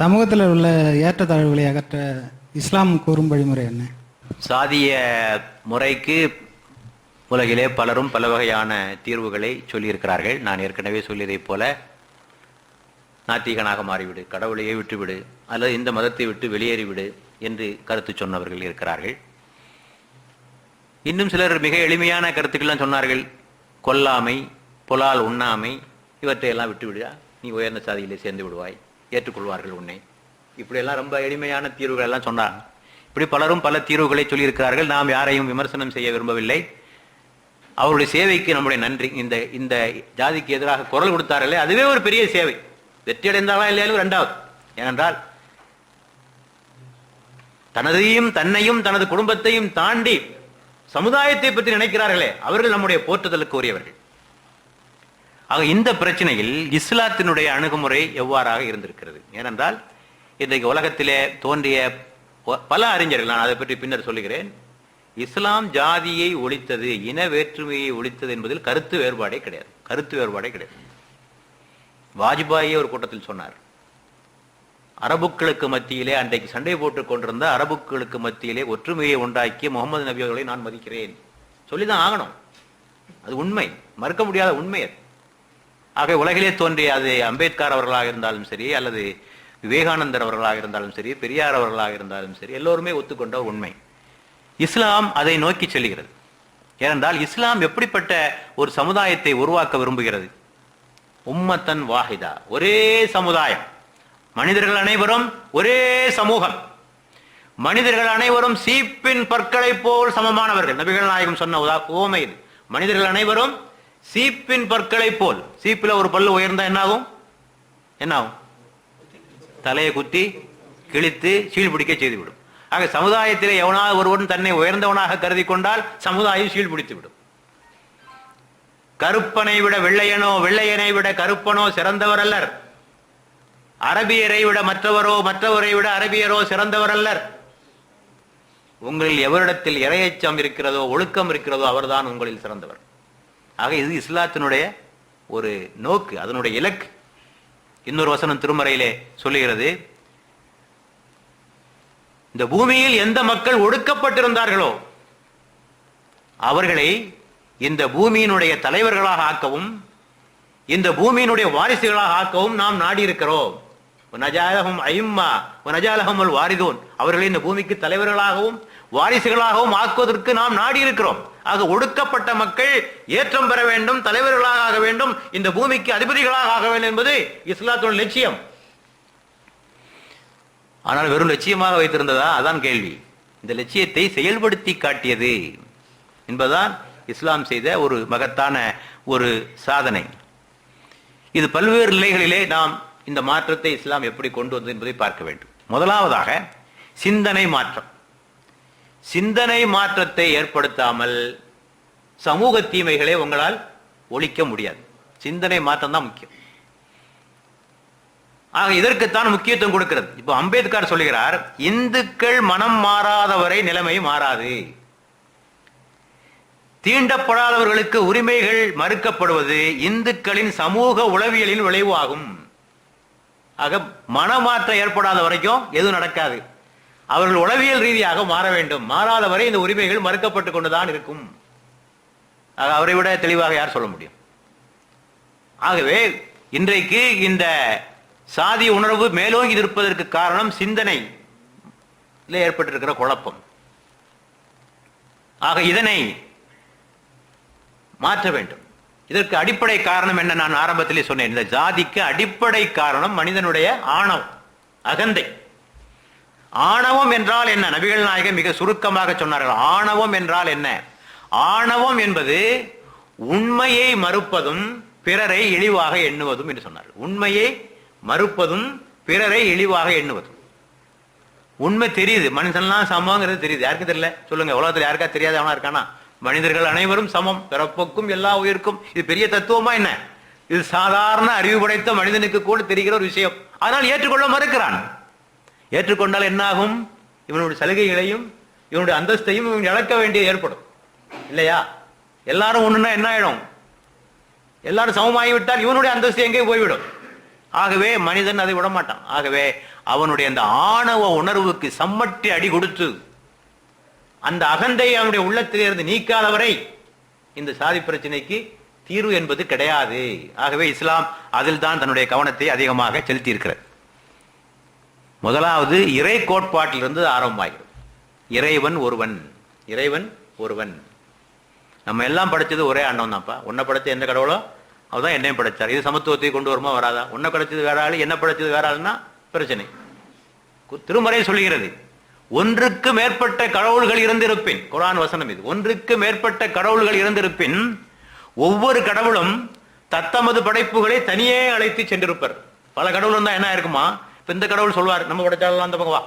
சமூகத்தில் உள்ள ஏற்றத்தாழ்வுகளை அகற்ற இஸ்லாம் கூறும் வழிமுறை என்ன? சாதிய முறைக்கு உலகிலே பலரும் பல வகையான தீர்வுகளை சொல்லியிருக்கிறார்கள். நான் ஏற்கனவே சொல்லியதைப் போல நாத்திகனாக மாறிவிடு, கடவுளையே விட்டுவிடு, அல்லது இந்த மதத்தை விட்டு வெளியேறிவிடு என்று கருத்து சொன்னவர்கள் இருக்கிறார்கள். இன்னும் சிலர் மிக எளிமையான கருத்துக்கள்லாம் சொன்னார்கள். கொல்லாமை, புலால் உண்ணாமை, இவற்றையெல்லாம் விட்டுவிடு, நீ உயர்ந்த சாதியிலே சேர்ந்து விடுவாய், ஏற்றுக்கொள்வார்கள் உன்னை. இப்படியெல்லாம் ரொம்ப எளிமையான தீர்வுகள் எல்லாம் சொன்னாங்க. இப்படி பலரும் பல தீர்வுகளை சொல்லியிருக்கிறார்கள். நாம் யாரையும் விமர்சனம் செய்ய விரும்பவில்லை. அவருடைய சேவைக்கு நம்முடைய நன்றி. இந்த இந்த ஜாதிக்கு எதிராக குரல் கொடுத்தார்களே, அதுவே ஒரு பெரிய சேவை. வெற்றி அடைந்தாலும் இல்லையாலும் ரெண்டாவது. ஏனென்றால் தனதையும் தன்னையும் தனது குடும்பத்தையும் தாண்டி சமுதாயத்தை பற்றி நினைக்கிறார்களே, அவர்கள் நம்முடைய போற்றுதலுக்கு உரியவர்கள். ஆக இந்த பிரச்சனையில் இஸ்லாத்தினுடைய அணுகுமுறை எவ்வாறாக இருந்திருக்கிறது? ஏனென்றால் இன்றைக்கு உலகத்திலே தோன்றிய பல அறிஞர்கள், நான் அதை பற்றி பின்னர் சொல்லுகிறேன், இஸ்லாம் ஜாதியை ஒழித்தது, இன வேற்றுமையை ஒழித்தது என்பதில் கருத்து வேறுபாடே கிடையாது. வாஜ்பாயே ஒரு கூட்டத்தில் சொன்னார், அரபுக்களுக்கு மத்தியிலே அன்றைக்கு சண்டை போட்டுக் கொண்டிருந்த அரபுக்களுக்கு மத்தியிலே ஒற்றுமையை உண்டாக்கிய முகமது நபி அவர்களை நான் மதிக்கிறேன். சொல்லிதான் ஆகணும். அது உண்மை, மறுக்க முடியாத உண்மை அது. ஆக உலகிலே தோன்றிய அது அம்பேத்கர் அவர்களாக இருந்தாலும் சரி, அல்லது விவேகானந்தர் அவர்களாக இருந்தாலும் சரி, பெரியார் அவர்களாக இருந்தாலும் சரி, எல்லோருமே ஒத்துக்கொண்ட உண்மை. இஸ்லாம் அதை நோக்கி செல்கிறது. ஏனென்றால் இஸ்லாம் எப்படிப்பட்ட ஒரு சமுதாயத்தை உருவாக்க விரும்புகிறது? உம்மத்தன் வாஹிதா, ஒரே சமுதாயம், மனிதர்கள் அனைவரும் ஒரே சமூகம், மனிதர்கள் அனைவரும் சீப்பின் பற்களை போல் சமமானவர்கள். நபிகள் நாயகம் சொன்ன உவமை இது. மனிதர்கள் அனைவரும் சீப்பின் பற்களை போல். சீப்பில் ஒரு பல்லு உயர்ந்தா என்னாகும்? தலையை குத்தி கிழித்து சீழ்பிடிக்க செய்துவிடும். ஆக சமுதாயத்திலே எவனாவது ஒருவன் தன்னை உயர்ந்தவனாக கருதி கொண்டால் சமுதாயம் சீழ்பிடித்து விடும். கருப்பனை விட வெள்ளையனோ, வெள்ளையனை விட கருப்பனோ சிறந்தவர் அல்லர். அரபியரை விட மற்றவரை விட அரபியரோ சிறந்தவர் அல்லர். உங்களில் எவரிடத்தில் இறையச்சம் இருக்கிறதோ, ஒழுக்கம் இருக்கிறதோ, அவர்தான் உங்களில் சிறந்தவர். ஆக இது இஸ்லாத்தினுடைய ஒரு நோக்கு, அதனுடைய இலக்கு. இன்னொரு வசனம் திருமறையிலே சொல்லுகிறது, இந்த பூமியில் எந்த மக்கள் ஒடுக்கப்பட்டிருந்தார்களோ அவர்களை இந்த பூமியினுடைய தலைவர்களாக ஆக்கவும் இந்த பூமியினுடைய வாரிசுகளாக ஆக்கவும் நாம் நாடி இருக்கிறோம். அவர்களை இந்த பூமிக்கு தலைவர்களாகவும் வாரிசுகளாகவும் ஆக்குவதற்கு நாம் நாடி இருக்கிறோம். ஆக ஒடுக்கப்பட்ட மக்கள் ஏற்றம் பெற வேண்டும், தலைவர்களாக ஆக வேண்டும், இந்த பூமிக்கு அதிபதிகளாக ஆக வேண்டும் என்பது இஸ்லாத்தோட லட்சியம். ஆனால் வெறும் லட்சியமாக வைத்திருந்ததா? அதான் கேள்வி. இந்த லட்சியத்தை செயல்படுத்தி காட்டியது என்பதுதான் இஸ்லாம் செய்த ஒரு மகத்தான ஒரு சாதனை. இது பல்வேறு நிலைகளிலே நாம் இந்த மாற்றத்தை இஸ்லாம் எப்படி கொண்டு வந்தது என்பதை பார்க்க வேண்டும். முதலாவதாக சிந்தனை மாற்றம். சிந்தனை மாற்றத்தை ஏற்படுத்தாமல் சமூக தீமைகளை உங்களால் ஒழிக்க முடியாது. சிந்தனை மாற்றம் தான் முக்கியம். ஆக இதற்குத்தான் முக்கியத்துவம் கொடுக்கிறது. இப்போ அம்பேத்கர் சொல்லுகிறார், இந்துக்கள் மனம் மாறாதவரை நிலைமை மாறாது. தீண்டப்படாதவர்களுக்கு உரிமைகள் மறுக்கப்படுவது இந்துக்களின் சமூக உளவியலின் விளைவு ஆகும். ஆக மனமாற்றம் ஏற்படாத வரைக்கும் எதுவும் நடக்காது. அவர்கள் உளவியல் ரீதியாக மாற வேண்டும். மாறாத வரை இந்த உரிமைகள் மறுக்கப்பட்டு கொண்டுதான் இருக்கும். ஆக அவரை விட தெளிவாக யார் சொல்ல முடியும்? ஆகவே இன்றைக்கு இந்த சாதி உணர்வு மேலோங்கி இருப்பதற்கு காரணம் சிந்தனை ஏற்பட்டிருக்கிற குழப்பம். ஆக இதனை மாற்ற வேண்டும். இதற்கு அடிப்படை காரணம் என்ன? நான் ஆரம்பத்திலே சொன்னேன், இந்த ஜாதிக்கு அடிப்படை காரணம் மனிதனுடைய ஆணவம், அகந்தை. ஆணவம் என்றால் என்ன? நபிகள் நாயகம் மிக சுருக்கமாக சொன்னார்கள். ஆணவம் என்றால் என்ன? ஆணவம் என்பது உண்மையை மறுப்பதும் பிறரை இழிவாக எண்ணுவதும் என்று சொன்னார். உண்மையை மறுப்பதும் பிறரை இழிவாக எண்ணுவதும். உண்மை தெரியுது, மனுஷன்லாம் சமங்கிறது தெரியுது. யாருக்கு தெரியல சொல்லுங்க? உலகத்தில் யாருக்கா தெரியாத அவனா இருக்கானா? மனிதர்கள் அனைவரும் சமம், பிறப்புக்கும் எல்லா உயிருக்கும். இது பெரிய தத்துவமா என்ன? இது சாதாரண அறிவு படைத்த மனிதனுக்கு கூட தெரிகிற ஒரு விஷயம். ஆனால் ஏற்றுக்கொள்ள மறுக்கிறான். ஏற்றுக்கொண்டால் என்ன ஆகும்? இவனுடைய சலுகைகளையும் இவனுடைய அந்தஸ்தையும் இவன் இழக்க வேண்டியது ஏற்படும் இல்லையா? எல்லாரும் ஒண்ணுன்னா என்ன ஆயிடும்? எல்லாரும் சமமாகிவிட்டால் இவனுடைய அந்தஸ்து எங்கே போய்விடும்? ஆகவே மனிதன் அதை விடமாட்டான். ஆகவே அவனுடைய அந்த ஆணவ உணர்வுக்கு சம்மட்டி அடி கொடுத்து அந்த அகந்தை அவனுடைய உள்ளத்திலிருந்து நீக்காத வரை இந்த சாதி பிரச்சனைக்கு தீர்வு என்பது கிடையாது. ஆகவே இஸ்லாம் அதில் தான் தன்னுடைய கவனத்தை அதிகமாக செலுத்தி இருக்கிறது. முதலாவது இறை கோட்பாட்டிலிருந்து ஆரம்பமாகிறது. இறைவன் ஒருவன், இறைவன் ஒருவன். நம்ம எல்லாம் படிச்சது ஒரே அண்ணன் தான்ப்பா. உன்னை படைச்ச எந்த கடவுளோ அவதான் என்னையும் படைச்சார். இது சமத்துவத்தை கொண்டு வருமா வராதா? உன்னை படைச்சது வேற ஆளு, என்ன படைச்சது வேற ஆளுன்னா பிரச்சனை. திருமறை சொல்லுகிறது, ஒன்றுக்கு மேற்பட்ட கடவுள்கள் இருந்திருப்பின், குர்ஆன் வசனம் இது, ஒன்றுக்கு மேற்பட்ட கடவுள்கள் இருந்திருப்பின் ஒவ்வொரு கடவுளும் தத்தமது படைப்புகளை தனியே அழைத்து சென்றிருப்பர். பல கடவுள் தான் என்ன இருக்குமா, இப்ப இந்த கடவுள் சொல்வார் நம்ம படைச்சாலும் அந்த பக்கம் வா,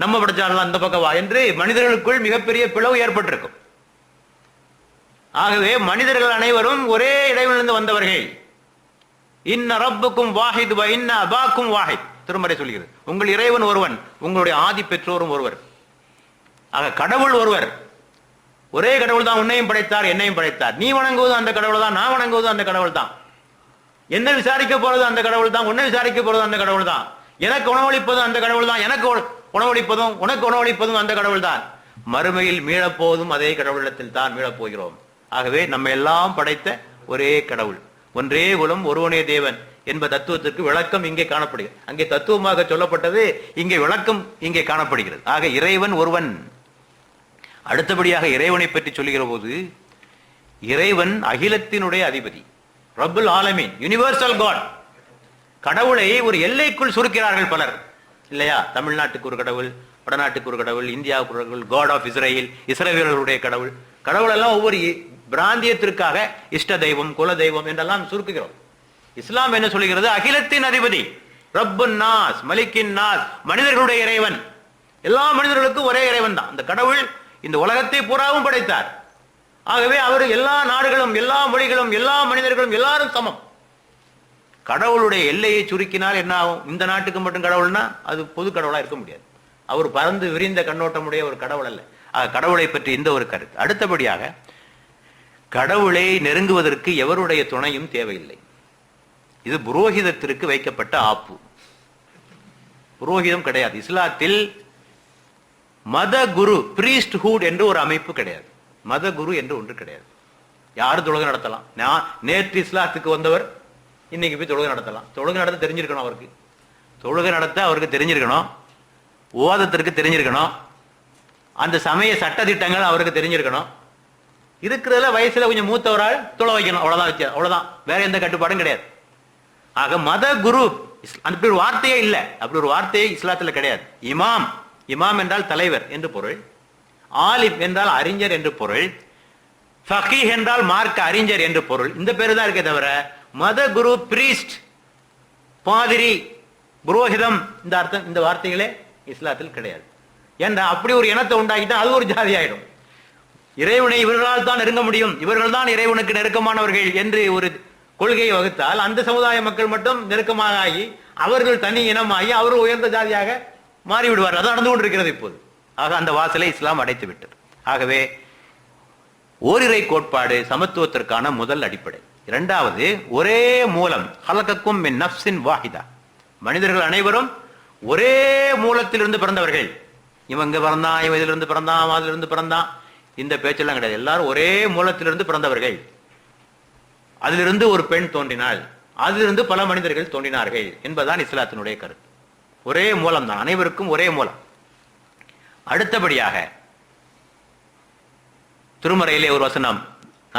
நம்ம படைச்சாலும் அந்த பக்கம் வா என்று மனிதர்களுக்குள் மிகப்பெரிய பிளவு ஏற்பட்டிருக்கும். ஆகவே மனிதர்கள் அனைவரும் ஒரே இறைவனிலிருந்து வந்தவர்கள். இன்ன ரப்புக்கும் வாஹித் வ இன்ன அபாக்கும் வாஹித், திருமறை சொல்கிறது. உங்கள் இறைவன் ஒருவன், உங்களுடைய ஆதி பெற்றோரும் ஒருவர். ஆக கடவுள் ஒருவர், ஒரே கடவுள் தான் உன்னையும் படைத்தார் என்னையும் படைத்தார். நீ வணங்குவது அந்த கடவுள் தான், நான் வணங்குவது அந்த கடவுள் தான். என்ன விசாரிக்க போறது அந்த கடவுள் தான், உன்னை விசாரிக்க போறது அந்த கடவுள் தான். எனக்கு உணவளிப்பதும் அந்த கடவுள் தான், எனக்கு உணவளிப்பதும் உனக்கு உணவளிப்பதும் அந்த கடவுள் தான். மறுமையில் மீளப்போவதும் அதே கடவுளத்தில் தான் மீளப் போகிறோம். ஆகவே நம்ம எல்லாம் படைத்த ஒரே கடவுள், ஒன்றே குலம் ஒருவனே தேவன் என்ப தத்துவத்திற்கு விளக்கம் இங்கே காணப்படுகிறது. அங்கே தத்துவமாக சொல்லப்பட்டது, இங்கே விளக்கம் இங்கே காணப்படுகிறது. ஆக இறைவன் ஒருவன். அடுத்தபடியாக இறைவனை பற்றி சொல்லுகிற போது, இறைவன் அகிலத்தினுடைய அதிபதி, ரப்புல் ஆலமீன், யூனிவர்சல் காட். கடவுளை ஒரு எல்லைக்குள் சுருக்கிறார்கள் பலர், இல்லையா? தமிழ்நாட்டுக்கு ஒரு கடவுள், வடநாட்டுக்கு ஒரு கடவுள், இந்தியாவுக்கு ஒரு கடவுள், காட் ஆஃப் இஸ்ரேல், இஸ்ரவேலர்களுடைய கடவுள். கடவுள் எல்லாம் ஒவ்வொரு பிராந்தியத்திற்காக இஷ்ட தெய்வம், குல தெய்வம் என்றெல்லாம் சுருக்குகிறோம். இஸ்லாம் என்ன சொல்லுகிறது? அகிலத்தின் அதிபதி, ரப்புன் நாஸ், மலிக்கின் நாஸ், மனிதர்களுடைய இறைவன். எல்லா மனிதர்களுக்கும் ஒரே இறைவன் தான். அந்த கடவுள் இந்த உலகத்தை பூராவும் படைத்தார். ஆகவே அவர் எல்லா நாடுகளும், எல்லா மொழிகளும், எல்லா மனிதர்களும் எல்லாரும் சமம். கடவுளுடைய எல்லையை சுருக்கினால் என்ன ஆகும்? இந்த நாட்டுக்கு மட்டும் கடவுள்னா அது பொது கடவுளா இருக்க முடியாது. அவர் பறந்து விரிந்த கண்ணோட்டமுடைய ஒரு கடவுள் அல்ல. கடவுளை பற்றி இந்த ஒரு கருத்து. அடுத்தபடியாக கடவுளை நெருங்குவதற்கு எவருடைய துணையும் தேவையில்லை. இது புரோகிதத்திற்கு வைக்கப்பட்ட ஆப்பு. புரோகிதம் கிடையாது. இஸ்லாத்தில் மத குரு, பிரீஸ்ட்ஹுட் என்று ஒரு அமைப்பு கிடையாது. மத குரு என்று ஒன்று கிடையாது. யாரும் தொழுகை நடத்தலாம். நான் நேற்று இஸ்லாத்துக்கு வந்தவர் இன்னைக்கு போய் தொழுகை நடத்தலாம். தொழுகை நடத்த தெரிஞ்சிருக்கணும் அவருக்கு. தொழுகை நடத்த அவருக்கு தெரிஞ்சிருக்கணும். ஓதத்திற்கு தெரிஞ்சிருக்கணும். அந்த சமய சட்ட திட்டங்கள் அவருக்கு தெரிஞ்சிருக்கணும். இருக்கிறதுல வயசுல கொஞ்சம் மூத்தவரால் தொலை வைக்கணும், அவ்வளவுதான் வச்சு, அவ்வளவுதான். வேற எந்த கட்டுப்பாடும் கிடையாது. ஆக மத குரு அப்படி ஒரு வார்த்தையே இல்லை. அப்படி ஒரு வார்த்தையே இஸ்லாத்துல கிடையாது. இமாம், இமாம் என்றால் தலைவர் என்று பொருள். ஆலிம் என்றால் அறிஞர் என்று பொருள். ஃபகீஹ் என்றால் மார்க்க அறிஞர் என்று பொருள். இந்த பேரு தான் இருக்கே தவிர மத குரு, பிரீஸ்ட், பாதிரி, புரோகிதம் இந்த அர்த்தம், இந்த வார்த்தைகளே இஸ்லாத்தில் கிடையாது. ஏன்னா அப்படி ஒரு இனத்தை உண்டாக்கிட்டா அது ஒரு ஜாதி ஆயிடும். இறைவனை இவர்களால் தான் நெருங்க முடியும், இவர்கள் தான் இறைவனுக்கு நெருக்கமானவர்கள் என்று ஒரு கொள்கையை வகுத்தால் அந்த சமுதாய மக்கள் மட்டும் நெருக்கமாக ஆகி அவர்கள் தனி இனமாகி அவர்கள் உயர்ந்த ஜாதியாக மாறிவிடுவார். அது நடந்து கொண்டிருக்கிறது இப்போது. ஆக அந்த வாசலை இஸ்லாம் அடைத்து விட்டது. ஆகவே ஓரிரை கோட்பாடு சமத்துவத்திற்கான முதல் அடிப்படை. இரண்டாவது, ஒரே மூலம், ஹலகக்கும் மின் நஃப்ஸின் வாஹிதா. மனிதர்கள் அனைவரும் ஒரே மூலத்திலிருந்து பிறந்தவர்கள். இவங்க பிறந்தான், இவன் இதிலிருந்து பிறந்தான், அதிலிருந்து பிறந்தான், இந்த பேச்செல்லாம் கிடையாது. எல்லாரும் ஒரே மூலத்திலிருந்து பிறந்தவர்கள். அதிலிருந்து ஒரு பெண் தோன்றினாள், அதிலிருந்து பல மனிதர்கள் தோன்றினார்கள் என்பதுதான் இஸ்லாத்தினுடைய கருத்து. ஒரே மூலம் தான், அனைவருக்கும் ஒரே மூலம். அடுத்தபடியாக திருமறையிலே ஒரு வசனம்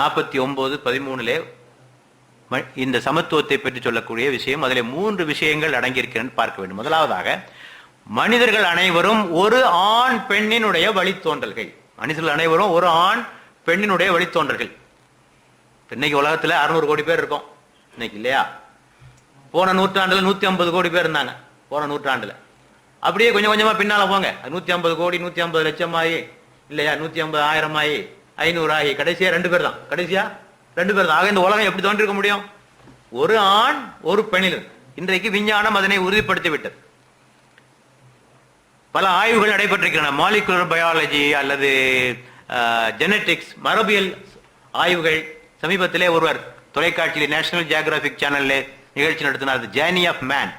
49:13 இந்த சமத்துவத்தை பற்றி சொல்லக்கூடிய விஷயம், அதிலே 3 விஷயங்கள் அடங்கியிருக்கிறேன் பார்க்க வேண்டும். முதலாவதாக, மனிதர்கள் அனைவரும் ஒரு ஆண் பெண்ணினுடைய வழித்தோன்றல்கள். மனிதர்கள் அனைவரும் ஒரு ஆண் பெண்ணினுடைய வழித்தோன்றல்கள். இன்னைக்கு உலகத்துல 600 கோடி பேர் இருக்கோம் இன்னைக்கு, இல்லையா? போன நூற்றாண்டுல 150 கோடி பேர் இருந்தாங்க. போன நூற்றாண்டுல அப்படியே கொஞ்சம் கொஞ்சமா பின்னால போங்க, 150 கோடி 150 லட்சம் ஆகி, இல்லையா, 150,000 ஆகி, 500 ஆகி, கடைசியா 2 பேர் தான். கடைசியா 2 பேர் தான். ஆக இந்த உலகம் எப்படி தோன்றிருக்க முடியும்? ஒரு ஆண் ஒரு பெண்ணில். இன்றைக்கு விஞ்ஞானம் அதனை உறுதிப்படுத்தி விட்டது. பல ஆய்வுகள் நடைபெற்றிருக்கின்றன. மாலிகுலர் பயாலஜி அல்லது ஜெனட்டிக்ஸ், மரபியல் ஆய்வுகள். சமீபத்திலே ஒருவர் தொலைக்காட்சியில், நேஷனல் ஜியோகிராபிக் சேனல்ல நிகழ்ச்சி நடத்தினார், ஜேர்னி ஆஃப் மேன்,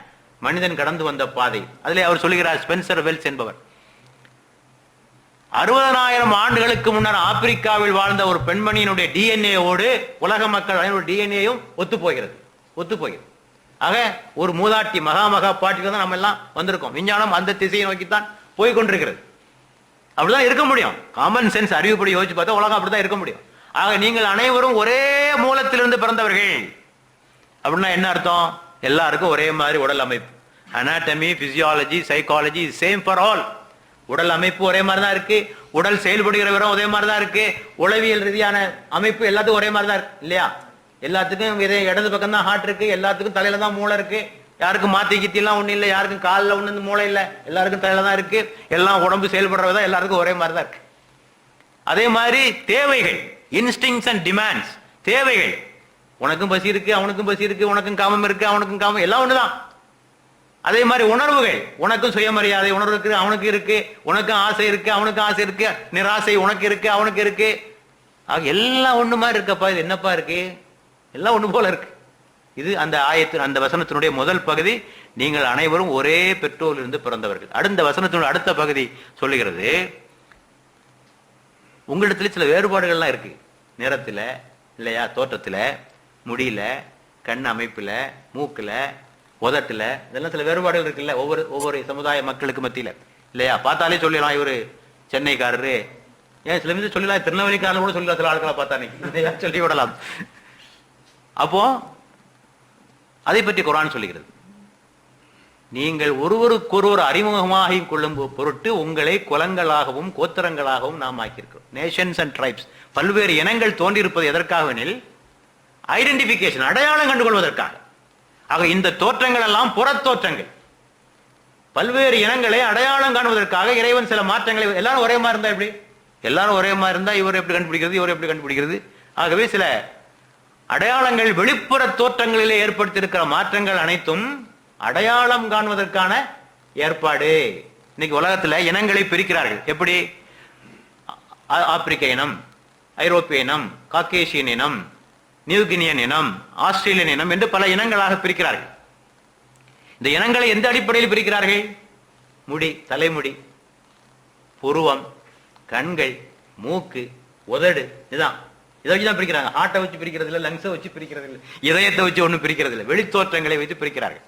மனிதன் கடந்து வந்த பாதை. அதிலே அவர் சொல்லுகிறார், ஸ்பென்சர் வெல்ஸ் என்பவர், 60,000 ஆண்டுகளுக்கு முன்னர் ஆப்பிரிக்காவில் வாழ்ந்த ஒரு பெண்மணியினுடைய டிஎன்ஏவோடு உலக மக்கள் டிஎன்ஏயும் ஒத்து போகிறது. ஆக ஒரு மூதாட்டி மகா பாட்டில தான் நம்ம எல்லாம் வந்திருக்கோம். விஞ்ஞானம் அந்த திசையை நோக்கித்தான் போய் கொண்டிருக்கிறது. அப்படிதான் இருக்க முடியும். காமன் சென்ஸ் அறிவுப்படி யோசிச்சு பார்த்தா உலகம் அப்படிதான் இருக்க முடியும். ஆக நீங்கள் அனைவரும் ஒரே மூலத்திலிருந்து பிறந்தவர்கள். அப்படின்னா என்ன அர்த்தம்? எல்லாருக்கும் ஒரே மாதிரி உடல் அமைப்பு, anatomy, physiology, psychology same for all. உடல் அமைப்பு ஒரே மாதிரி தான் இருக்கு, உடல் செயல்படுகிற விதம் ஒரே மாதிரி தான் இருக்கு, உளவியல் ரீதியான அமைப்பு எல்லாத்துக்கும் ஒரே மாதிரி தான் இருக்கு இல்லையா? எல்லாத்துக்கும் இடது பக்கம் தான் ஹார்ட் இருக்கு, எல்லாத்துக்கும் தலையில தான் மூளை இருக்கு, யாருக்கும் மாத்தி கித்திலாம் ஒண்ணு இல்லை, யாருக்கும் காலில் ஒண்ணு மூளை இல்லை, எல்லாருக்கும் தலையில தான் இருக்கு, எல்லாம் உடம்பு செயல்படுற விதம் எல்லாருக்கும் ஒரே மாதிரி தான் இருக்கு. அதே மாதிரி தேவைகள், இன்ஸ்டிங்ஸ் அண்ட் டிமாண்ட்ஸ், தேவைகள், உனக்கும் பசி இருக்கு, அவனுக்கும் பசி இருக்கு, உனக்கும் காமம் இருக்கு, அவனுக்கும் காமம், எல்லாம் ஒண்ணுதான். அதே மாதிரி உணர்வுகள், உனக்கும் சுயமரியாதை உணர்வு இருக்கு, அவனுக்கு இருக்கு, உனக்கும் ஆசை இருக்கு, அவனுக்கும் ஆசை இருக்கு, நிராசை உனக்கு இருக்கு, அவனுக்கு இருக்கு, எல்லாம் ஒண்ணு மாதிரி இருக்கப்பா. இது என்னப்பா இருக்கு? எல்லாம் ஒண்ணு போல இருக்கு. இது அந்த அந்த வசனத்தினுடைய முதல் பகுதி. நீங்கள் அனைவரும் ஒரே பெற்றோரிலிருந்து பிறந்தவர்கள். அடுத்த வசனத்தினுடைய அடுத்த பகுதி சொல்லுகிறது, உங்களிடத்துல சில வேறுபாடுகள்லாம் இருக்கு, நிறத்துல இல்லையா, தோற்றத்துல, முடியல, கண் அமைப்புல, மூக்குல, உதட்டுல, இதெல்லாம் சில வேறுபாடுகள் இருக்குல்ல ஒவ்வொரு சமுதாய மக்களுக்கு மத்தியில இல்லையா? பார்த்தாலே சொல்லலாம் இவரு சென்னைக்காரரு, ஏன் சில மீது சொல்லலாம் திருநெல்வேலிக்காரர் கூட சொல்லலாம், சில ஆட்களை பார்த்தா சொல்லி விடலாம். அப்போ அதை பற்றி குர்ஆன் சொல்லுகிறது, நீங்கள் ஒருவருக்கொருவர் அறிமுகமாகி கொள்ளும் பொருட்டு உங்களை குலங்களாகவும் கோத்திரங்களாகவும் நாம் ஆக்கியிருக்கிறோம். நேஷன்ஸ் அண்ட் ட்ரைப்ஸ், பல்வேறு இனங்கள் தோன்றியிருப்பது எதற்காகவெனில் ஐடென்டிபிகேஷன், அடையாளம் கண்டுகொள்வதற்காக. ஆக இந்த தோற்றங்கள் எல்லாம் புறத்தோற்றங்கள், பல்வேறு இனங்களை அடையாளம் காணுவதற்காக இறைவன் சில மாற்றங்களை. எல்லாரும் ஒரே மாதிரி இருந்தா எப்படி? எல்லாரும் ஒரே மாதிரி இருந்தா இவர் எப்படி கண்டுபிடிக்கிறது, இவர் எப்படி கண்டுபிடிக்கிறது? ஆகவே சில அடையாளங்கள், வெளிப்புற தோற்றங்களிலே ஏற்படுத்தியிருக்கிற மாற்றங்கள் அனைத்தும் அடையாளம் காணுவதற்கான ஏற்பாடு. இன்னைக்கு உலகத்துல இனங்களை பிரிக்கிறார்கள். எப்படி? ஆப்பிரிக்க இனம், ஐரோப்பிய இனம், காக்கேசியன் இனம், நியூகினியன் இனம், ஆஸ்திரேலியன் இனம் என்று பல இனங்களாக பிரிக்கிறார்கள். இந்த இனங்களை எந்த அடிப்படையில் பிரிக்கிறார்கள்? முடி, தலைமுடி, புருவம், கண்கள், மூக்கு, உதடு, இதான். இதை வச்சுதான் பிரிக்கிறாங்க. ஹார்ட்டை வச்சு பிரிக்கிறது இல்லை, லங்ஸை வச்சு பிரிக்கிறது இல்லை, இதயத்தை வச்சு ஒன்றும் பிரிக்கிறது இல்லை, வெளித்தோற்றங்களை வைத்து பிரிக்கிறார்கள்.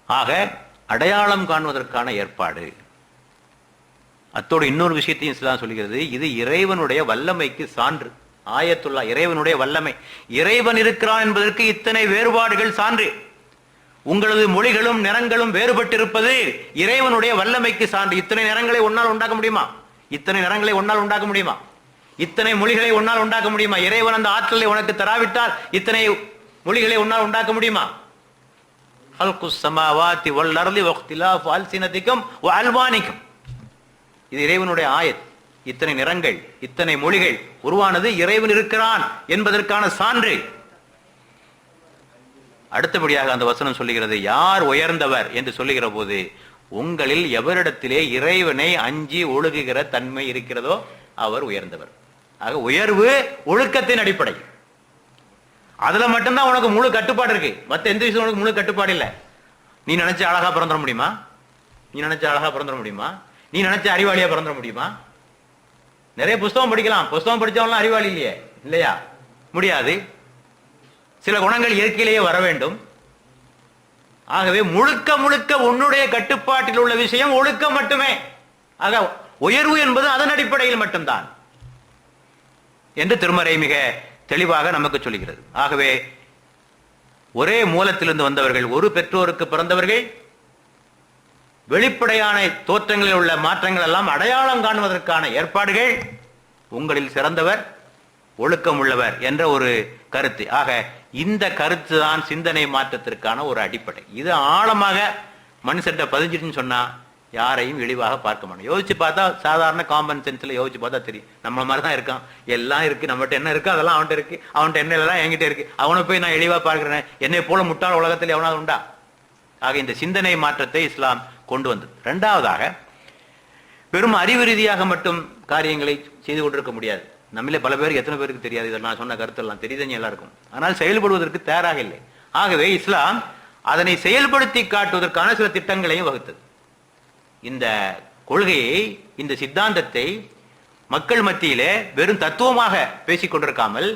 ஆக அடையாளம் காணுவதற்கான ஏற்பாடு. அத்தோடு இன்னொரு விஷயத்தையும் இஸ்லாம் சொல்கிறது, இது இறைவனுடைய வல்லமைக்கு சான்று. ஆயத்துல்லா, இறைவனுடைய வல்லமை, இறைவன் இருக்கிறான் என்பதற்கு இத்தனை வேறுபாடுகள் சான்று. உங்களது மொழிகளும் நிறங்களும் வேறுபட்டிருப்பது இறைவனுடைய வல்லமைக்கு சான்று. இத்தனை நிறங்களை ஒன்னால் உண்டாக்க முடியுமா? இத்தனை நிறங்களை ஒன்னால் உண்டாக்க முடியுமா? இத்தனை மொழிகளை ஒன்னால் உண்டாக்க முடியுமா? இறைவன் அந்த ஆற்றலை உனக்கு தராவிட்டால் இத்தனை மொழிகளை ஒன்னால் உண்டாக்க முடியுமா? இது இறைவனுடைய ஆயத். இத்தனை நிறங்கள், இத்தனை மொழிகள் உருவானது இறைவன் இருக்கிறான் என்பதற்கான சான்று. அடுத்தபடியாக அந்த வசனம் சொல்லுகிறது, யார் உயர்ந்தவர் என்று சொல்லுகிற போது, உங்களில் எவரிடத்திலே இறைவனை அஞ்சி ஒழுகுகிற தன்மை இருக்கிறதோ அவர் உயர்ந்தவர். ஆக உயர்வு ஒழுக்கத்தின் அடிப்படை. அதுல மட்டும்தான் உனக்கு முழு கட்டுப்பாடு இருக்கு. மற்ற எந்த விஷயம் உனக்கு முழு கட்டுப்பாடு இல்லை. நீ நினைச்ச அழகா பிறந்துட முடியுமா? நீ நினைச்ச அழகா பிறந்துட முடியுமா? நீ நினைச்ச அறிவாளியா பிறந்துட முடியுமா? நிறைய புஸ்தகம் படிக்கலாம், புஸ்தகம் படிச்சவங்களாம் அறிவாளி இல்லையே, இல்லையா? முடியாது. சில குணங்கள் இயற்கையிலேயே வர வேண்டும். ஆகவே முழுக்க முழுக்க உன்னுடைய கட்டுப்பாட்டில் உள்ள விஷயம் ஒழுக்கம் மட்டுமே. ஆக உயர்வு என்பது அதன் அடிப்படையில் மட்டும்தான் என்று திருமறை மிக தெளிவாக நமக்கு சொல்கிறது. ஆகவே ஒரே மூலத்திலிருந்து வந்தவர்கள், ஒரு பெற்றோருக்கு பிறந்தவர்கள், வெளிப்படையான தோற்றங்களில் உள்ள மாற்றங்கள் எல்லாம் அடையாளம் காணுவதற்கான ஏற்பாடுகள். உங்களில் சிறந்தவர் ஒழுக்கம் உள்ளவர் என்ற ஒரு கருத்து. ஆக இந்த கருத்து தான் சிந்தனை மாற்றத்திற்கான ஒரு அடிப்படை. இது ஆழமாக மனுஷன்ட்ட பதிஞ்சிருன்னு சொன்னா யாரையும் இழிவாக பார்க்க மாட்டோம். யோசிச்சு பார்த்தா சாதாரண காமன் சென்ஸ்ல யோசிச்சு பார்த்தா தெரியும், நம்மள மாதிரி தான் இருக்கான், எல்லாம் இருக்கு, நம்மகிட்ட என்ன இருக்கு அதெல்லாம் அவன்கிட்ட இருக்கு, அவன்கிட்ட என்ன எல்லாம் என்கிட்ட இருக்கு, அவனை போய் நான் இழிவா பார்க்கிறேன், என்னை போல முட்டாள் உலகத்தில் எவனாவது உண்டா? ஆக இந்த சிந்தனை மாற்றத்தை இஸ்லாம் கொண்டு வந்தது. இரண்டாவதாக, வெறும் அறிவு ரீதியாக மட்டும் காரியங்களை செய்து கொண்டிருக்க முடியாது. நம்மளே பல பேருக்கு எத்தனை பேருக்கு தெரியாது இதெல்லாம் நான் சொன்ன கருத்தெல்லாம் தெரியுதுங்க எல்லாருக்கும். ஆனால் செயல்படுவதற்கு தயாராக இல்லை. ஆகவே இஸ்லாம் அதனை செயல்படுத்தி காட்டுவதற்கான சில திட்டங்களையும் வகுத்தது. இந்த கொள்கையை, இந்த சித்தாந்தத்தை மக்கள் மத்தியிலே வெறும் தத்துவமாக பேசிக் கொண்டிருக்காமல்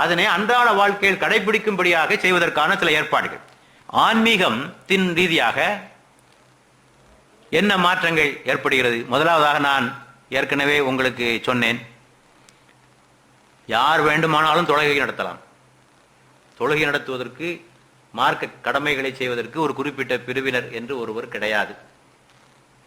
அதனை அன்றாட வாழ்க்கையில் கடைபிடிக்கும்படியாக செய்வதற்கான சில ஏற்பாடுகள். ஆன்மீகத்தின் ரீதியாக என்ன மாற்றங்கள் ஏற்படுகிறது? முதலாவதாக நான் ஏற்கனவே உங்களுக்கு சொன்னேன், யார் வேண்டுமானாலும் தொழுகை நடத்தலாம். தொழுகை நடத்துவதற்கு, மார்க்க கடமைகளை செய்வதற்கு ஒரு குறிப்பிட்ட பிரிவினர் என்று ஒருவர் கிடையாது.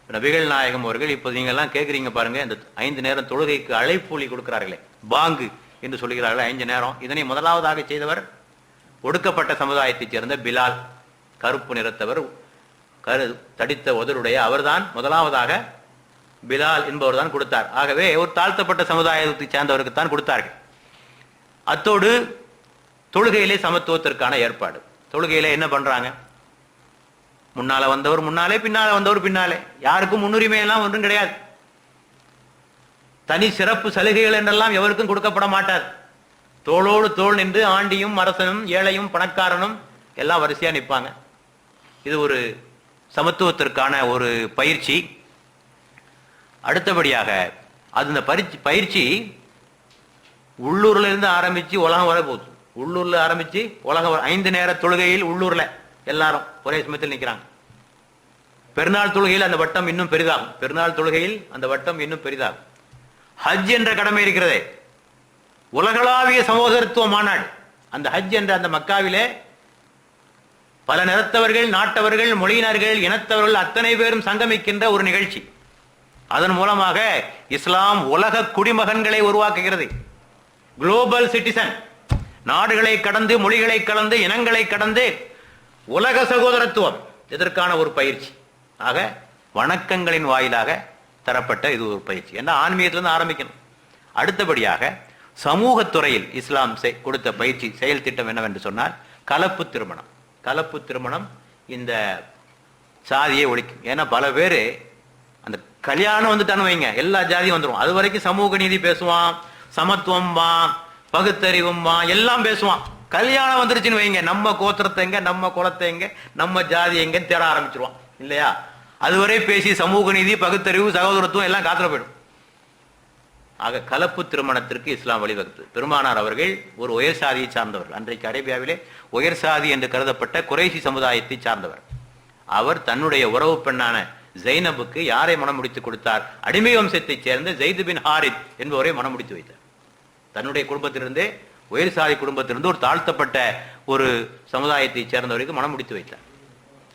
நபிகள் நாயகம் அவர்கள், இப்போது நீங்க எல்லாம் கேட்குறீங்க பாருங்க, இந்த 5 நேரம் தொழுகைக்கு அழைப்பொலி கொடுக்கிறார்களே, பாங்கு என்று சொல்கிறார்கள் 5 நேரம். இதனை முதலாவதாக செய்தவர் ஒடுக்கப்பட்ட சமுதாயத்தைச் சேர்ந்த பிலால், கருப்பு நிறத்தவர், தடித்த உதருடைய அவர்தான் முதலாவதாக பிலால் என்பவர் தான் கொடுத்தார். ஆகவே ஒரு தாழ்த்தப்பட்ட சமுதாயத்தை சேர்ந்தவருக்கு தான் கொடுத்தார்கள். அத்தோடு தொழுகையிலே சமத்துவத்திற்கான ஏற்பாடு. தொழுகையிலே என்ன பண்றாங்க? முன்னால வந்தவர் முன்னாலே, பின்னால வந்தவர் பின்னாலே, யாருக்கும் முன்னுரிமை எல்லாம் ஒன்றும் கிடையாது. தனி சிறப்பு சலுகைகள் என்றெல்லாம் எவருக்கும் கொடுக்கப்பட மாட்டார். தோளோடு தோள் நின்று ஆண்டியும் அரசனும் ஏழையும் பணக்காரனும் எல்லாம் வரிசையா நிற்பாங்க. இது ஒரு சமத்துவத்திற்கான ஒரு பயிற்சி. அடுத்தபடியாக அது இந்த பயிற்சி உள்ளூர்ல இருந்து ஆரம்பிச்சு உலகம் வர போகுது. உள்ளூர்ல ஆரம்பிச்சு உலகம் 5 நேர தொழுகையில் உள்ளூர்ல எல்லாரும் ஒரே சமயத்தில் நிற்கிறாங்க. பெருநாள் தொழுகையில் அந்த வட்டம் இன்னும் பெரிதாகும். பெருநாள் தொழுகையில் அந்த வட்டம் இன்னும் பெரிதாகும். ஹஜ் என்ற கடமை இருக்கிறதே, உலகளாவிய சகோதரத்துவ மாநாடு. அந்த ஹஜ் என்ற அந்த மக்காவிலே பல நிறத்தவர்கள், நாட்டவர்கள், மொழியினர்கள், இனத்தவர்கள் அத்தனை பேரும் சங்கமிக்கின்ற ஒரு நிகழ்ச்சி. அதன் மூலமாக இஸ்லாம் உலக குடிமகன்களை உருவாக்குகிறது. குளோபல் சிட்டிசன், நாடுகளை கடந்து, மொழிகளை கடந்து, இனங்களை கடந்து உலக சகோதரத்துவம், இதற்கான ஒரு பயிற்சி. ஆக வணக்கங்களின் வாயிலாக தரப்பட்ட இது ஒரு பயிற்சி. ஏன்னா ஆன்மீகத்திலிருந்து ஆரம்பிக்கணும். அடுத்தபடியாக சமூகத்துறையில் இஸ்லாம் கொடுத்த பயிற்சி செயல் திட்டம் என்னவென்று சொன்னால் கலப்பு திருமணம். கலப்பு திருமணம் இந்த சாதியை ஒழிக்கும். ஏன்னா பல பேர் அந்த கல்யாணம் வந்துட்டான்னு வைங்க, எல்லா ஜாதியும் வந்துடும். அது வரைக்கும் சமூக நீதி பேசுவான், சமத்துவம் வா, பகுத்தறிவும் வா, எல்லாம் பேசுவான். கல்யாணம் வந்துருச்சுன்னு வைங்க, நம்ம கோத்திரத்தை எங்க, நம்ம குலத்தை எங்க, நம்ம ஜாதி எங்கன்னு தேட ஆரம்பிச்சிருவான் இல்லையா? அதுவரை பேசி சமூக நீதி, பகுத்தறிவு, சகோதரத்துவம் எல்லாம் காத்துல போயிடும். ஆக கலப்பு திருமணத்திற்கு இஸ்லாம் வழிவகுத்தது. பெருமானார் அவர்கள் ஒரு உயர் சாதியை சார்ந்தவர்கள். அன்றைக்கு அரேபியாவிலே உயர் சாதி என்று கருதப்பட்ட குறைசி சமுதாயத்தை சார்ந்தவர். அவர் தன்னுடைய உறவு பெண்ணான ஜைனபுக்கு யாரை மனம் முடித்து கொடுத்தார்? அடிமை வம்சத்தைச் சேர்ந்த ஜெயித் பின் ஹாரித் என்பவரை மனம் முடித்து வைத்தார். தன்னுடைய குடும்பத்திலிருந்தே, உயர் சாதி குடும்பத்திலிருந்து ஒரு தாழ்த்தப்பட்ட ஒரு சமுதாயத்தை சேர்ந்தவருக்கு மனம் முடித்து வைத்தார்.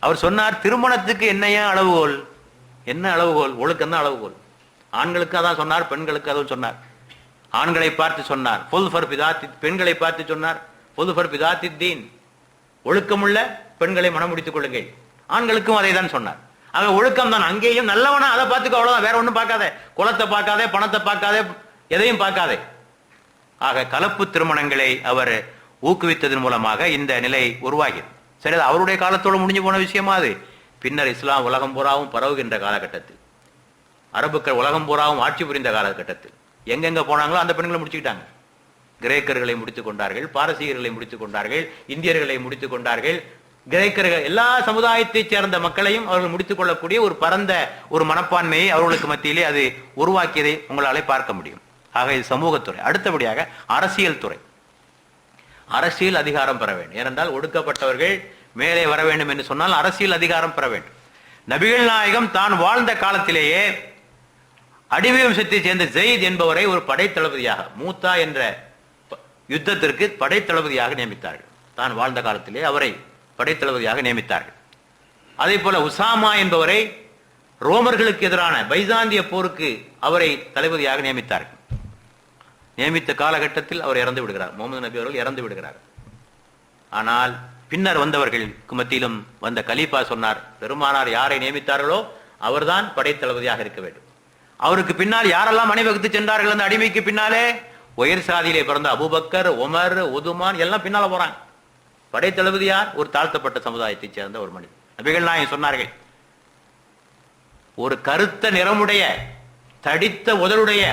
அவர் சொன்னார், திருமணத்துக்கு என்னையா அளவுகோல்? என்ன அளவுகோல்? ஒழுக்கம் தான் அளவுகோல். ஆண்களுக்கு அதான் சொன்னார், பெண்களுக்கு அதுவும் சொன்னார். ஆண்களை பார்த்து சொன்னார் புல் ஃபர் பிதாத்தி, பெண்களை பார்த்து சொன்னார் புல் ஃபர் பிதாத்தி தீன், ஒழுக்கமுள்ள பெண்களை மனம் முடித்துக் கொள்ளுங்கள். ஆண்களுக்கும் அதை தான் சொன்னார். ஆக ஒழுக்கம் தான். அங்கேயும் நல்லவனா அதை பார்த்துக்க, அவ்வளவுதான், வேற ஒன்றும் பார்க்காதே, குலத்தை பார்க்காதே, பணத்தை பார்க்காதே, எதையும் பார்க்காதே. ஆக கலப்பு திருமணங்களை அவர் ஊக்குவித்ததன் மூலமாக இந்த நிலை உருவாகிறது. சரி, அவருடைய காலத்தோடு முடிஞ்சு போன விஷயமா அது. பின்னர் இஸ்லாம் உலகம் பூராவும் பரவுகின்ற காலகட்டத்தில், அரபுக்கள் உலகம் பூராவும் ஆட்சி புரிந்த காலகட்டத்தில் எங்கெங்க போனாங்களோ அந்த பெண்களை முடிச்சுக்கிட்டாங்க. கிரேக்கர்களை முடித்துக் கொண்டார்கள், பாரசீகர்களை முடித்துக் கொண்டார்கள், இந்தியர்களை முடித்துக் கொண்டார்கள், கிரேக்கர்கள், எல்லா சமுதாயத்தைச் சேர்ந்த மக்களையும் அவர்கள் முடித்துக் கொள்ளக்கூடிய ஒரு பரந்த ஒரு மனப்பான்மையை அவர்களுக்கு மத்தியிலே அது உருவாக்கியதை உங்களாலே பார்க்க முடியும். ஆக இது சமூகத்துறை. அடுத்தபடியாக அரசியல் துறை. அரசியல் அதிகாரம் பெற வேண்டும். ஏனென்றால் ஒடுக்கப்பட்டவர்கள் மேலே வர வேண்டும் என்று சொன்னால் அரசியல் அதிகாரம் பெற வேண்டும். நபிகள் நாயகம் தான் வாழ்ந்த காலத்திலேயே அடிமை வம்சத்தைச் சேர்ந்த ஜெயித் என்பவரை ஒரு படைத்தளபதியாக, மூத்தா என்ற யுத்தத்திற்கு படைத்தளபதியாக நியமித்தார்கள். தான் வாழ்ந்த காலத்திலே அவரை படைத்தளபதியாக நியமித்தார்கள். அதே போல உசாமா என்பவரை ரோமர்களுக்கு எதிரான பைசாந்திய போருக்கு அவரை தளபதியாக நியமித்தார்கள். நியமித்த காலகட்டத்தில் அவர் இறந்து விடுகிறார். முகமது நபி அவர்கள் இறந்து விடுகிறார். ஆனால் பின்னர் வந்தவர்களுக்கு மத்தியிலும் வந்த கலீஃபா சொன்னார், பெருமானார் யாரை நியமித்தார்களோ அவர்தான் படைத்தளபதியாக இருக்க வேண்டும். அவருக்கு பின்னால் யாரெல்லாம் அணிவகுத்து சென்றார்கள் அந்த அடிமைக்கு பின்னாலே? உயர் சாதியிலே பிறந்த அபூபக்கர், உமர், உதுமான் எல்லாம் பின்னால போறாங்க. படைத்தளபதி யார்? ஒரு தாழ்த்தப்பட்ட சமுதாயத்தைச் சேர்ந்த ஒரு மனிதன். நபிகள் நாயகம் சொன்னார்கள், ஒரு கருத்த நிறமுடைய, தடித்த உதடுடைய,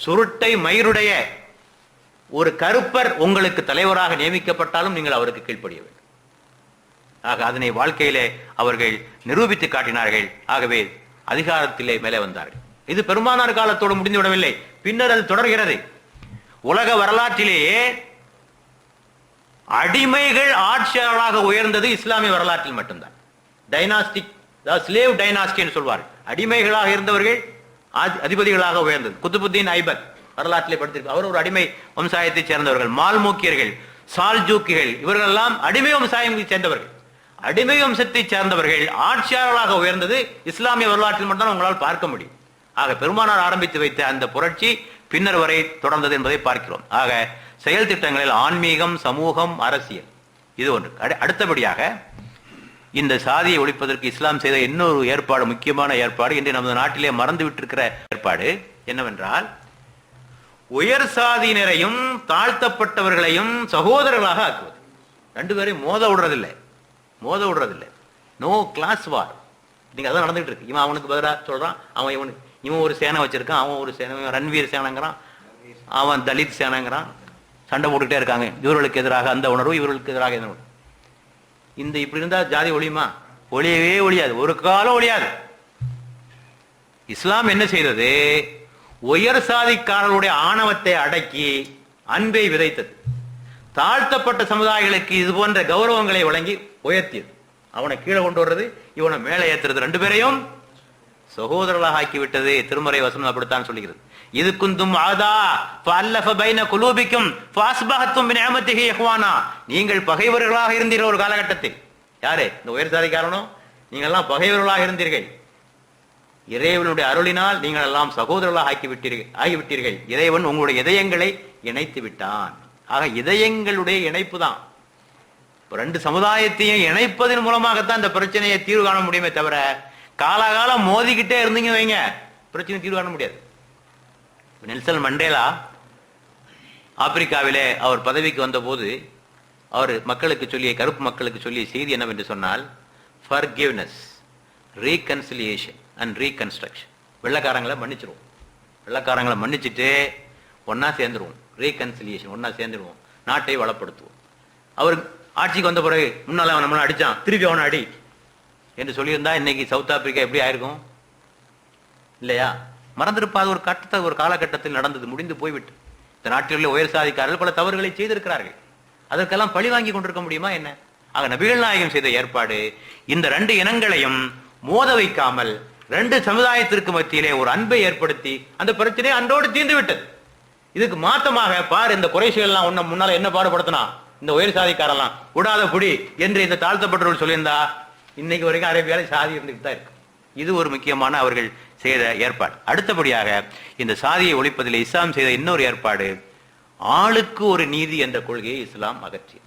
சுருட்டை மயிருடைய ஒரு கருப்பர் உங்களுக்கு தலைவராக நியமிக்கப்பட்டாலும் நீங்கள் அவருக்கு கீழ்ப்படிய வேண்டும். ஆக அதனை வாழ்க்கையிலே அவர்கள் நிரூபித்து காட்டினார்கள். ஆகவே அதிகாரத்திலே மேலே வந்தார்கள். இது பெருமானார் காலத்தோடு முடிந்து விடவில்லை, பின்னர் அது தொடர்கிறது. உலக வரலாற்றிலேயே அடிமைகள் ஆட்சியாளராக உயர்ந்தது இஸ்லாமிய வரலாற்றில் மட்டும்தான். டைனாஸ்டிக், ஸ்லேவ் டைனாஸ்டி என்று சொல்வார். அடிமைகளாக இருந்தவர்கள் அதிபதிகளாக உயர்ந்தது. குத்துபுத்தீன் ஐபக் வரலாற்றிலே படித்திருக்கு. அவர் ஒரு அடிமை வம்சாயத்தை சேர்ந்தவர்கள். மால்மூக்கியர்கள், சால்ஜூக்கிகள், இவர்கள் எல்லாம் அடிமை வம்சாயத்தை சேர்ந்தவர்கள். அடிமை வம்சத்தை சேர்ந்தவர்கள் ஆட்சியாளர்களாக உயர்ந்தது இஸ்லாமிய வரலாற்றில் மட்டும்தான் உங்களால் பார்க்க முடியும். ஆக பெருமானார் ஆரம்பித்து வைத்த அந்த புரட்சி பின்னர் வரை தொடர்ந்தது என்பதை பார்க்கிறோம். ஆக செயல் திட்டங்களில் ஆன்மீகம், சமூகம், அரசியல் இது ஒன்று. அடுத்தபடியாக இந்த சாதியை ஒழிப்பதற்கு இஸ்லாம் செய்த இன்னொரு ஏற்பாடு, முக்கியமான ஏற்பாடு, இன்று நமது நாட்டிலே மறந்து விட்டிருக்கிற ஏற்பாடு என்னவென்றால், உயர் சாதியினரையும் தாழ்த்தப்பட்டவர்களையும் சகோதரர்களாக ஆக்குவது. ரெண்டு பேரையும் மோத விடுறதில்லை. நோ கிளாஸ் வார். நீங்க அதான் நடந்துகிட்டு இருக்கு. இவன் அவனுக்கு பதிலாக சொல்றான், அவன் இவன் ஒரு சேனை வச்சிருக்கான், அவன் ஒரு சேனை, ரன்வீர் சேனைங்கிறான், அவன் தலித் சேனைங்கிறான், சண்டை போட்டுக்கிட்டே இருக்காங்க. இவர்களுக்கு எதிராக அந்த உணர்வு, இவர்களுக்கு எதிராக இந்த உணர்வு. இந்த இப்படி இருந்தா ஜாதி ஒழியுமா? ஒழியவே ஒழியாது, ஒரு காலம் ஒழியாது. இஸ்லாம் என்ன செய்தது? உயர் சாதிக்காரர்களுடைய ஆணவத்தை அடக்கி அன்பை விதைத்தது. தாழ்த்தப்பட்ட சமுதாயங்களுக்கு இது போன்ற கௌரவங்களை வழங்கி உயர்த்தியது. அவனை கீழே கொண்டு வர்றது, இவனை மேலே ஏற்றுறது, ரெண்டு பேரையும் சகோதரர்களாக ஆக்கிவிட்டது. திருமறை வசனம் அப்படித்தான் சொல்லுகிறது. இது குந்தும் ஆதா ஃபஅல்லஃப பைன குலூபிக்கும் ஃபஅஸ்பஹத்தும் பிநிஅமத்திஹி இஹ்வானா. நீங்கள் பகைவர்களாக இருந்தீர்கள் ஒரு காலகட்டத்தில். யாரு? இந்த உயர் சாதிக்காரனோ நீங்கள் எல்லாம் பகைவர்களாக இருந்தீர்கள். இறைவனுடைய அருளினால் நீங்கள் எல்லாம் சகோதரர்களாக ஆகிவிட்டீர்கள். இறைவன் உங்களுடைய இதயங்களை இணைத்து விட்டான். ஆக இதயங்களுடைய இணைப்பு தான். ரெண்டு சமுதாயத்தையும் இணைப்பதன் மூலமாகத்தான் இந்த பிரச்சனையை தீர்வு காண முடியுமே தவிர, காலாகாலம் மோதிக்கிட்டே இருந்தீங்க வைங்க, பிரச்சனை தீர்வு காண முடியாது. நெல்சன் மண்டேலா ஆப்பிரிக்காவிலே அவர் பதவிக்கு வந்த போது அவர் மக்களுக்கு சொல்லிய, கருப்பு மக்களுக்கு சொல்லிய செய்தி என்னவென்று சொன்னால், ஃபர்கிவ்னஸ், ரீகன்சிலியேஷன் அண்ட் ரீகன்ஸ்ட்ரக்ஷன். வெள்ளக்காரங்களை மன்னிச்சிருவோம், வெள்ளக்காரங்களை மன்னிச்சுட்டு ஒன்னா சேர்ந்துருவோம், ரீகன்சிலியேஷன், ஒன்னா சேர்ந்துருவோம், நாட்டை வளப்படுத்துவோம். அவர் ஆட்சிக்கு வந்த பிறகு முன்னால அவன் நம்மளை அடிச்சான், திருப்பி அவனை அடி என்று சொல்லியிருந்தா இன்னைக்கு சவுத் ஆப்பிரிக்கா எப்படி ஆயிருக்கும் இல்லையா? மறந்திருப்பாது. ஒரு கட்டத்தை, ஒரு காலகட்டத்தில் நடந்தது, முடிந்து போய்விட்டு. இந்த நாட்டில் உள்ள உயர் சாதிக்காரர்கள் பல தவறுகளை செய்திருக்கிறார்கள். அதற்கெல்லாம் பழி வாங்கி கொண்டிருக்க முடியுமா என்ன? ஆக நபிகள் நாயகம் செய்த ஏற்பாடு இந்த ரெண்டு இனங்களையும் மோத வைக்காமல் ரெண்டு சமுதாயத்திற்கு மத்தியிலே ஒரு அன்பை ஏற்படுத்தி அந்த பிரச்சனையை அன்றோடு தீர்ந்து விட்டது. இதுக்கு மாத்தமாக பார், இந்த குறைஷிகள் எல்லாம் ஒன்ன முன்னால என்ன பாடுபடுத்தினா, இந்த உயர் சாதிக்காரெல்லாம் விடாத புடி என்று இந்த தாழ்த்தப்பட்டவர்கள் சொல்லியிருந்தா இன்னைக்கு வரைக்கும் அரேபியால சாதி இருந்துட்டு தான் இருக்கு. இது ஒரு முக்கியமான அவர்கள் செய்த ஏற்பாடு. அடுத்தபடியாக இந்த சாதியை ஒழிப்பதில் இஸ்லாம் செய்த இன்னொரு ஏற்பாடு, ஆளுக்கு ஒரு நீதி என்ற கொள்கையை இஸ்லாம் அகற்றி.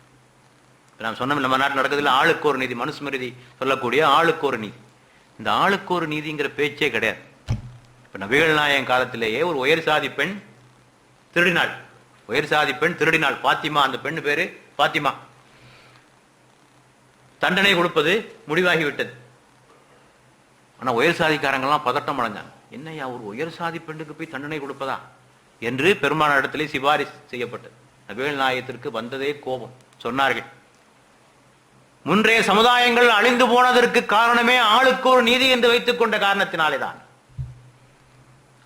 நாம் சொன்ன நம்ம நாட்டில் நடக்கிறதுல ஆளுக்கு ஒரு நீதி, மனுஸ்மிருதி சொல்லக்கூடிய ஆளுக்கு ஒரு நீதி. இந்த ஆளுக்கு ஒரு நீதிங்கிற பேச்சே கிடையாது. இப்ப நபிகள் நாயகம் காலத்திலேயே ஒரு உயர் சாதி பெண் திருடினாள், உயர் சாதி பெண் திருடினாள், பாத்திமா, அந்த பெண்ணு பேரு பாத்திமா. தண்டனை கொடுப்பது முடிவாகிவிட்டது. ஆனா உயர் சாதிக்காரங்கெல்லாம் பதட்டம் அடைஞ்சாங்க. என்னையா ஒரு உயர் சாதி பெண்ணுக்கு போய் தண்டனை கொடுப்பதா என்று பெருமான இடத்திலே சிபாரிசு செய்யப்பட்டது. நபிகள் நாயகத்திற்கு வந்ததே கோபம். சொன்னார்கள், முன்றைய சமுதாயங்கள் அழிந்து போனதற்கு காரணமே ஆளுக்கு ஒரு நீதி என்று வைத்துக் கொண்ட காரணத்தினாலேதான்.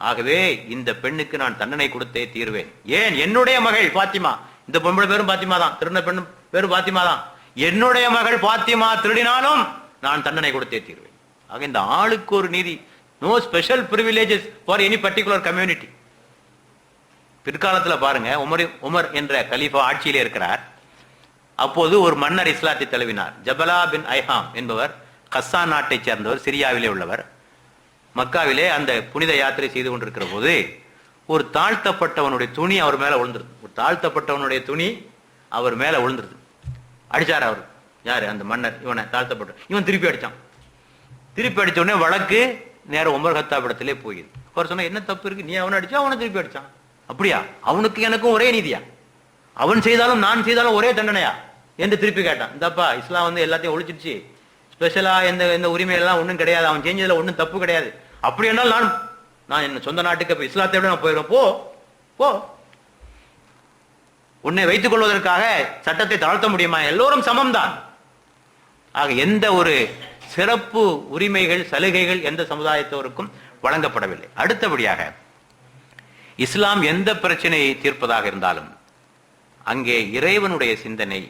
ஆகவே இந்த பெண்ணுக்கு நான் தண்டனை கொடுத்தே தீர்வேன். ஏன்? என்னுடைய மகள் பாத்திமா, இந்த பொம்பளை பேரும் பாத்திமா தான், திருடின பெண்ணு பேரும் பாத்திமா தான். என்னுடைய மகள் பாத்திமா திருடினாலும் நான் தண்டனை கொடுத்தே தீர்வேன். ஆக இந்த ஆளுக்கு ஒரு நீதி, no special privileges for any particular community. பிற்காலத்தில் பாருங்க, உமர் என்ற கலீஃபா ஆட்சியிலே இருக்கிறார். அப்போது ஒரு மன்னர் இஸ்லாத்தை தழுவினார். ஜபலா பின் ஐஹாம் என்பவர் கஸ்ஸான் நாட்டை சேர்ந்தவர், சிரியாவிலே உள்ளவர். மக்காவிலே அந்த புனித யாத்திரை செய்து கொண்டிருக்கிற போது ஒரு தாழ்த்தப்பட்டவனுடைய துணி அவர் மேல விழுந்துருது. ஒரு தாழ்த்தப்பட்டவனுடைய துணி அவர் மேல விழுந்துருது. அடிச்சார் அவர். யாரு? அந்த மன்னர். இவனை தாழ்த்தப்பட்ட இவன் திருப்பி அடிச்சான். திருப்பி அடிச்ச உடனே வழக்கு நேரம் உமர் கத்தாப் இடத்திலே போயிடுது. அவர் சொன்ன, என்ன தப்பு இருக்கு? நீ அவனை அடிச்சா அவனை திருப்பி அடிச்சான். அப்படியா? அவனுக்கு எனக்கும் ஒரே நீதியா? அவன் செய்தாலும் நான் செய்தாலும் ஒரே தண்டனையா என்று திருப்பி கேட்டான். இந்தப்பா, இஸ்லாம் வந்து எல்லாத்தையும் ஒழிச்சிருச்சு, ஸ்பெஷலா எந்த உரிமையெல்லாம் ஒன்றும் கிடையாது, அவன் செஞ்சதுல ஒன்றும் தப்பு கிடையாது. அப்படி என்றால் நான் என்ன சொந்த நாட்டுக்கு இஸ்லாத்தை விட நான் போயிடுவேன், போ போ. உன்னை வைத்துக் கொள்வதற்காக சட்டத்தை தாழ்த்த முடியுமா? எல்லோரும் சமம்தான். ஆக எந்த ஒரு சிறப்பு உரிமைகள் சலுகைகள் எந்த சமுதாயத்தோருக்கும் வழங்கப்படவில்லை. அடுத்தபடியாக இஸ்லாம் எந்த பிரச்சனையை தீர்ப்பதாக இருந்தாலும் அங்கே இறைவனுடைய சிந்தனை,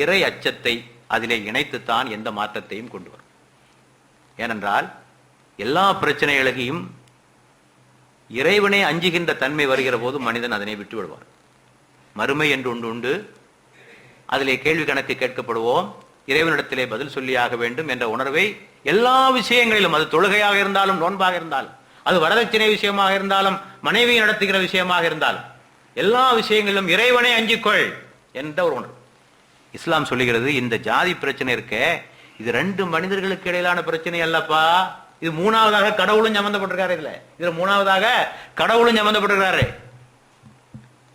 இறை அச்சத்தை அதிலே இணைத்துத்தான் எந்த மாற்றத்தையும் கொண்டு வரும். ஏனென்றால் எல்லா பிரச்சனைகளையும் இறைவனே அஞ்சுகின்ற தன்மை வருகிற போது மனிதன் அதனை விட்டு விடுவார். மறுமை என்று ஒன்று உண்டு, அதிலே கேள்வி கணக்கு கேட்கப்படுவோம், இறைவனிடத்திலே பதில் சொல்லியாக வேண்டும் என்ற உணர்வை எல்லா விஷயங்களிலும், அது தொழுகையாக இருந்தாலும் நோன்பாக இருந்தாலும், அது வரதட்சணை விஷயமாக இருந்தாலும், மனைவி நடத்துகிற விஷயமாக இருந்தாலும், எல்லா விஷயங்களிலும் இறைவனை அஞ்சிக்கொள் என்ற ஒரு உணர்வு. இஸ்லாம் சொல்லுகிறது, இந்த ஜாதி பிரச்சனை இருக்க இது ரெண்டு மனிதர்களுக்கு இடையிலான பிரச்சனை அல்லப்பா, இது மூணாவதாக கடவுளும் சம்பந்தப்பட்டிருக்காரு. இதுல மூணாவதாக கடவுளும் சம்பந்தப்பட்டிருக்கிறாரு.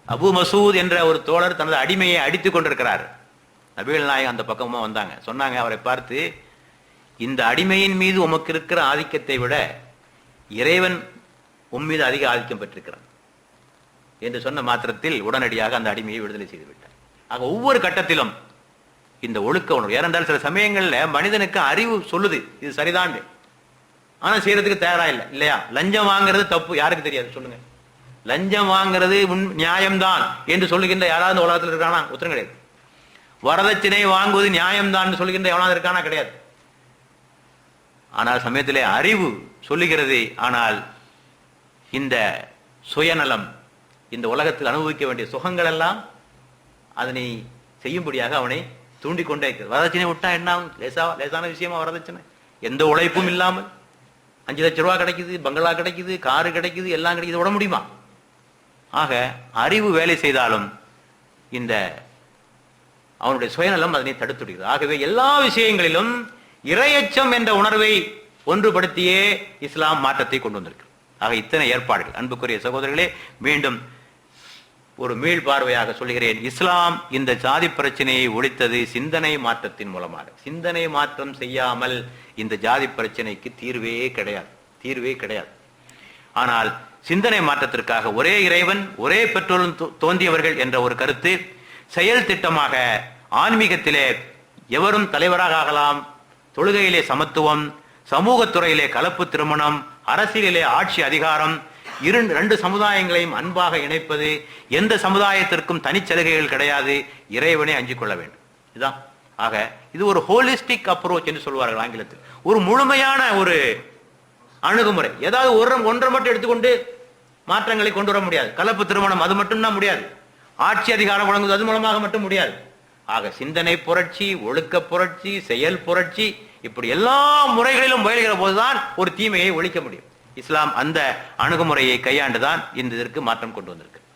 அபு மசூத் என்ற ஒரு தோழர் தனது அடிமையை அடித்துக் கொண்டிருக்கிறார். நபிகள் நாயகம் அந்த பக்கமா வந்தாங்க, சொன்னாங்க அவரை பார்த்து, இந்த அடிமையின் மீது உமக்கு இருக்கிற ஆதிக்கத்தை விட இறைவன் உன் மீது அதிக ஆதிக்கம் பெற்றிருக்கிறான் என்று சொன்ன மாத்திரத்தில் உடனடியாக அந்த அடிமையை விடுதலை செய்து விட்டார். ஆக ஒவ்வொரு கட்டத்திலும் இந்த ஒழுக்க உணர்வு. ஏனென்றால் சில சமயங்கள்ல மனிதனுக்கு அறிவு சொல்லுது இது சரிதான், ஆனா செய்யறதுக்கு தயாரா இல்லை. இல்லையா? லஞ்சம் வாங்குறது தப்பு, யாருக்கு தெரியாது சொல்லுங்க? லஞ்சம் வாங்குறது நியாயம்தான் என்று சொல்லுகின்ற யாராவது உலகத்தில் இருக்கானா? உத்தரம் கிடையாது. வரதட்சணை வாங்குவது நியாயம்தான் சொல்லுகின்ற எவனாவது இருக்கானா? கிடையாது. ஆனால் சமயத்திலே அறிவு சொல்லுகிறது, ஆனால் இந்த சுயநலம், இந்த உலகத்தில் அனுபவிக்க வேண்டிய சுகங்கள் எல்லாம் அதனை செய்யும்படியாக அவனை தூண்டிக்கொண்டே இருக்கிறது. வரதட்சணை விட்டா என்ன ஆகும்? லேசான விஷயமா வரதட்சணை? எந்த உழைப்பும் இல்லாமல் 5 லட்சம் ரூபாய் கிடைக்குது, பங்களா கிடைக்குது, காரு கிடைக்குது, எல்லாம் கிடைக்குது, விட முடியுமா? ஆக அறிவு வேலை செய்தாலும் இந்த அவனுடைய சுயநலம் அதனை தடுத்துடுகிறது. ஆகவே எல்லா விஷயங்களிலும் இறையச்சம் என்ற உணர்வை ஒன்றுபடுத்தியே இஸ்லாம் மாற்றத்தை கொண்டு வந்திருக்கு. ஆக இத்தனை ஏற்பாடுகள். அன்புக்குரிய சகோதரர்களே, மீண்டும் ஒரு மீள் பார்வையாக சொல்கிறேன், இஸ்லாம் இந்த ஜாதி பிரச்சனையை ஒழித்தது சிந்தனை மாற்றத்தின் மூலமாக. சிந்தனை மாற்றம் செய்யாமல் இந்த ஜாதி பிரச்சனைக்கு தீர்வே கிடையாது. ஆனால் சிந்தனை மாற்றத்திற்காக ஒரே இறைவன், ஒரே பெற்றோரும் தோன்றியவர்கள் என்ற ஒரு கருத்து செயல் திட்டமாக ஆன்மீகத்திலே எவரும் தலைவராக ஆகலாம், தொழுகையிலே சமத்துவம், சமூகத்துறையிலே கலப்பு திருமணம், அரசியலிலே ஆட்சி அதிகாரம், ரெண்டு சமுதாயங்களையும் அன்பாக இணைப்பது, எந்த சமுதாயத்திற்கும் தனிச்சலுகைகள் கிடையாது, இறைவனை அஞ்சிக் கொள்ள வேண்டும். இதுதான். ஆக இது ஒரு ஹோலிஸ்டிக் அப்ரோச் என்று சொல்வார்கள் ஆங்கிலத்தில். ஒரு முழுமையான ஒரு அணுகுமுறை. ஏதாவது ஒன்றை மட்டும் எடுத்துக்கொண்டு மாற்றங்களை கொண்டு வர முடியாது. கலப்பு திருமணம் அது மட்டும் தான் முடியாது. ஆட்சி அதிகாரம் வழங்குவது அது மூலமாக மட்டும் முடியாது. ஆக சிந்தனை புரட்சி, ஒழுக்க புரட்சி, செயல் புரட்சி, இப்படி எல்லா முறைகளிலும் முயல்கிற போதுதான் ஒரு தீமையை ஒழிக்க முடியும். இஸ்லாம் அந்த அணுகுமுறையை கையாண்டுதான் இந்த இதற்கு மாற்றம் கொண்டு வந்திருக்கு.